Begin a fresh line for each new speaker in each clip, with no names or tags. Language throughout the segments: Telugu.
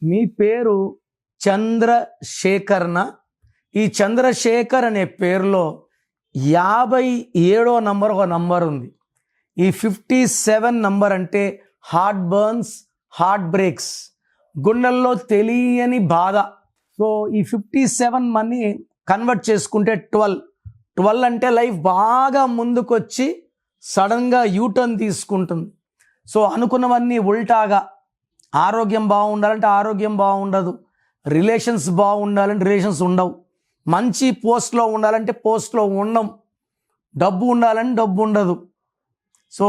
మీ పేరు చంద్రశేఖర్న? ఈ చంద్రశేఖర్ అనే పేరులో 57వ నంబర్ ఒక నంబర్ ఉంది. ఈ 57 నంబర్ అంటే హార్ట్ బర్న్స్, హార్ట్ బ్రేక్స్, గుండెల్లో తెలియని బాధ. సో ఈ 57 మనీ కన్వర్ట్ చేసుకుంటే 12 అంటే లైఫ్ బాగా ముందుకొచ్చి సడన్గా యూటర్న్ తీసుకుంటుంది. సో అనుకున్నవన్నీ ఉల్టాగా, ఆరోగ్యం బాగుండాలంటే ఆరోగ్యం బాగుండదు, రిలేషన్స్ బాగుండాలంటే రిలేషన్స్ ఉండవు, మంచి పోస్ట్లో ఉండాలంటే పోస్ట్లో ఉండం, డబ్బు ఉండాలంటే డబ్బు ఉండదు. సో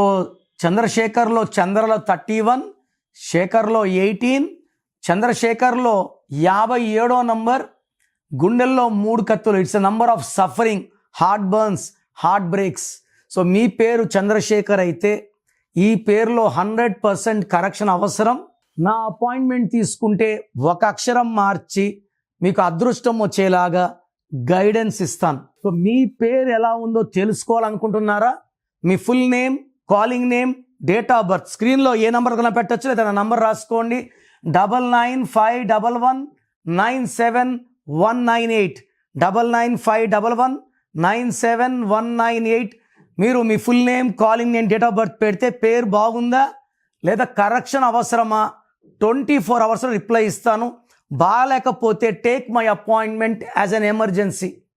చంద్రశేఖర్లో చంద్రలో 31, శేఖర్లో 18, చంద్రశేఖర్లో 57వ నంబర్, గుండెల్లో 3 కత్తులు. It's a number of suffering, heart burns, heart breaks. So మీ పేరు చంద్రశేఖర్ అయితే ఈ పేరులో 100% కరెక్షన్ అవసరం. నా అపాయింట్మెంట్ తీసుకుంటే ఒక అక్షరం మార్చి మీకు అదృష్టం వచ్చేలాగా గైడెన్స్ ఇస్తాను. సో మీ పేరు ఎలా ఉందో తెలుసుకోవాలనుకుంటున్నారా? మీ full name, calling name, date of birth స్క్రీన్లో ఏ నెంబర్ కన్నా పెట్టచ్చు, లేదా నా నంబర్ రాసుకోండి. 9951197198, 9951197198. మీరు మీ full name, calling name, date of birth పెడితే పేరు బాగుందా లేదా కరెక్షన్ అవసరమా 24 అవర్స్లో రిప్లై ఇస్తాను. బాగాలేకపోతే take my appointment as an emergency.